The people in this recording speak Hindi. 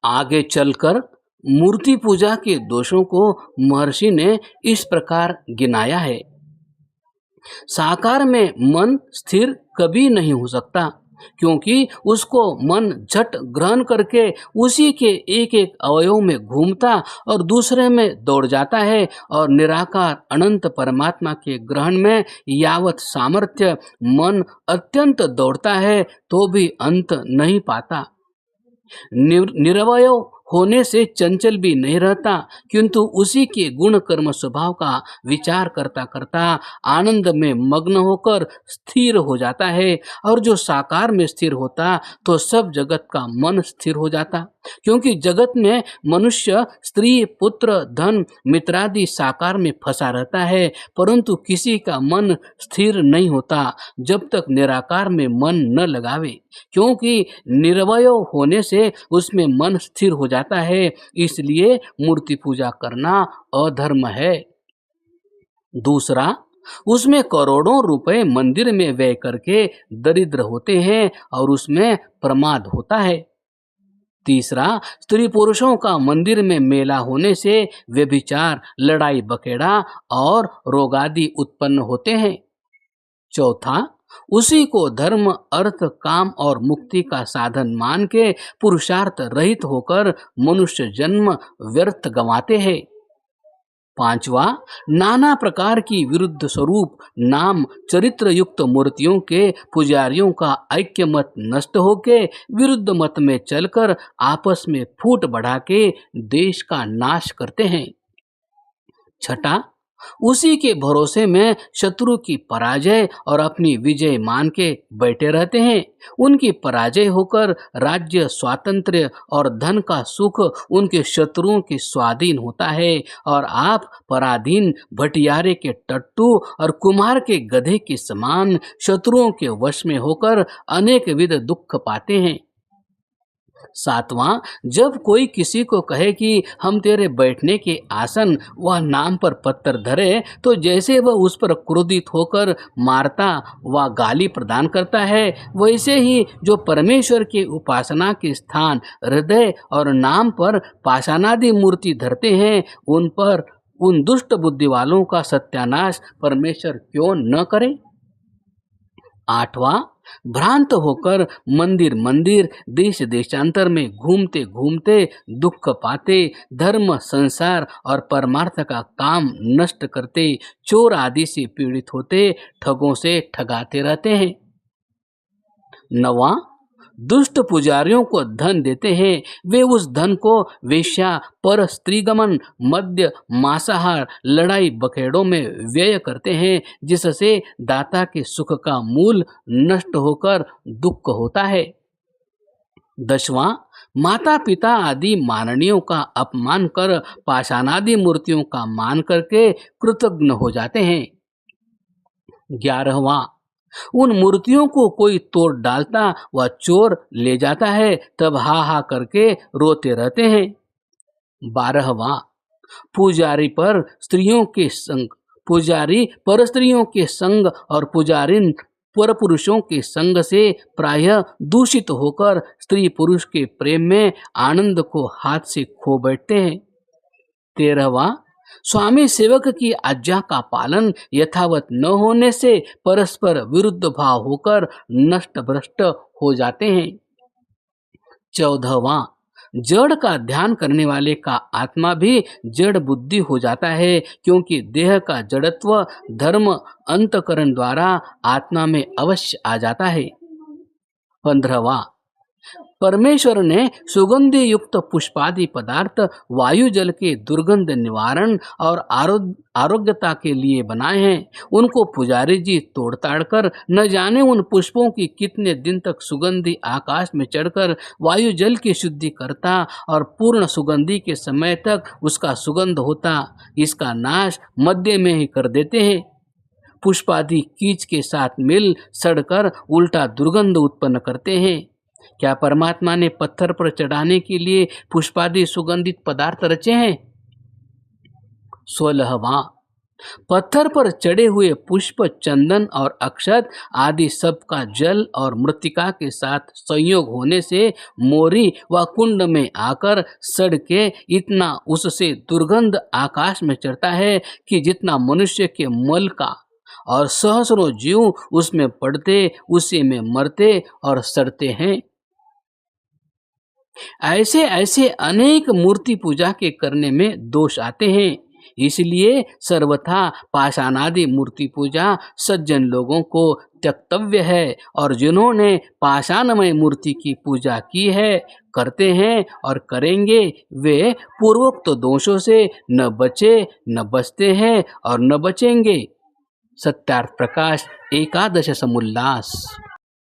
आगे चलकर मूर्ति पूजा के दोषों को महर्षि ने इस प्रकार गिनाया है। साकार में मन स्थिर कभी नहीं हो सकता, क्योंकि उसको मन झट ग्रहण करके उसी के एक एक अवयव में घूमता और दूसरे में दौड़ जाता है, और निराकार अनंत परमात्मा के ग्रहण में यावत सामर्थ्य मन अत्यंत दौड़ता है तो भी अंत नहीं पाता। निरवय होने से चंचल भी नहीं रहता, किंतु उसी के गुण कर्म स्वभाव का विचार करता करता आनंद में मग्न होकर स्थिर हो जाता है। और जो साकार में स्थिर होता तो सब जगत का मन स्थिर हो जाता, क्योंकि जगत में मनुष्य, स्त्री, पुत्र, धन, मित्रादि साकार में फंसा रहता है, परंतु किसी का मन स्थिर नहीं होता जब तक निराकार में मन न लगावे, क्योंकि निरवय होने से उसमें मन स्थिर हो जाता है। इसलिए मूर्ति पूजा करना अधर्म है। दूसरा, उसमें करोड़ों रुपए मंदिर में व्यय करके दरिद्र होते हैं और उसमें प्रमाद होता है। तीसरा, स्त्री पुरुषों का मंदिर में मेला होने से व्यभिचार, लड़ाई बखेड़ा और रोगादि उत्पन्न होते हैं। चौथा, उसी को धर्म, अर्थ, काम और मुक्ति का साधन मान के पुरुषार्थ रहित होकर मनुष्य जन्म व्यर्थ गंवाते हैं। पांचवा, नाना प्रकार की विरुद्ध स्वरूप, नाम, चरित्र युक्त मूर्तियों के पुजारियों का ऐक्य मत नष्ट होके विरुद्ध मत में चलकर आपस में फूट बढ़ा के देश का नाश करते हैं। छठा, उसी के भरोसे में शत्रु की पराजय और अपनी विजय मान के बैठे रहते हैं। उनकी पराजय होकर राज्य, स्वातंत्र्य और धन का सुख उनके शत्रुओं के स्वाधीन होता है, और आप पराधीन भटियारे के टट्टू और कुम्हार के गधे के समान शत्रुओं के वश में होकर अनेक विध दुख पाते हैं। सातवां, जब कोई किसी को कहे कि हम तेरे बैठने के आसन वह नाम पर पत्थर धरे, तो जैसे वह उस पर क्रोधित होकर मारता व गाली प्रदान करता है, वैसे ही जो परमेश्वर के उपासना के स्थान हृदय और नाम पर पाषाणादि मूर्ति धरते हैं, उन दुष्ट बुद्धि वालों का सत्यानाश परमेश्वर क्यों न करे। आठवां, भ्रांत होकर मंदिर मंदिर, देश देशांतर में घूमते घूमते दुख पाते, धर्म, संसार और परमार्थ का काम नष्ट करते, चोर आदि से पीड़ित होते, ठगों से ठगाते रहते हैं। नवां, दुष्ट पुजारियों को धन देते हैं, वे उस धन को वेश्या, पर स्त्रीगमन, मद्य, मांसाहार, लड़ाई बखेड़ों में व्यय करते हैं, जिससे दाता के सुख का मूल नष्ट होकर दुख होता है। दसवां, माता पिता आदि माननीयों का अपमान कर पाषाणादि मूर्तियों का मान करके कृतज्ञ हो जाते हैं। 11वां, उन मूर्तियों को कोई तोड़ डालता व चोर ले जाता है, तब हा हा करके रोते रहते हैं। 12वां, पुजारी पर स्त्रियों के संग और पुजारिन पर पुरुषों के संग से प्रायः दूषित होकर स्त्री पुरुष के प्रेम में आनंद को हाथ से खो बैठते हैं। 13वां, स्वामी सेवक की आज्ञा का पालन यथावत न होने से परस्पर विरुद्ध भाव होकर नष्ट भ्रष्ट हो जाते हैं। 14वां, जड़ का ध्यान करने वाले का आत्मा भी जड़ बुद्धि हो जाता है, क्योंकि देह का जड़त्व धर्म अंतकरण द्वारा आत्मा में अवश्य आ जाता है। 15वां, परमेश्वर ने सुगंधि युक्त पुष्पादि पदार्थ वायु जल के दुर्गंध निवारण और आरोग्यता के लिए बनाए हैं। उनको पुजारी जी तोड़ ताड़ कर न जाने उन पुष्पों की कितने दिन तक सुगंधि आकाश में चढ़कर वायु जल की शुद्धि करता और पूर्ण सुगंधि के समय तक उसका सुगंध होता, इसका नाश मध्य में ही कर देते हैं। पुष्पादि कीच के साथ मिल सड़कर उल्टा दुर्गंध उत्पन्न करते हैं। क्या परमात्मा ने पत्थर पर चढ़ाने के लिए पुष्पादि सुगंधित पदार्थ रचे हैं? 16वां, पत्थर पर चढ़े हुए पुष्प, चंदन और अक्षत आदि सब का जल और मृत्तिका के साथ संयोग होने से मोरी व कुंड में आकर सड़ के इतना उससे दुर्गंध आकाश में चढ़ता है कि जितना मनुष्य के मल का, और सहस्रों जीव उसमें पड़ते, उसी में मरते और सड़ते हैं। ऐसे ऐसे अनेक मूर्ति पूजा के करने में दोष आते हैं। इसलिए सर्वथा पाषाणादि मूर्ति पूजा सज्जन लोगों को त्यक्तव्य है, और जिन्होंने पाषाणमय मूर्ति की पूजा की है, करते हैं और करेंगे, वे पूर्वोक्त दोषों से न बचे, न बचते हैं और न बचेंगे। सत्यार्थ प्रकाश, एकादश समुल्लास।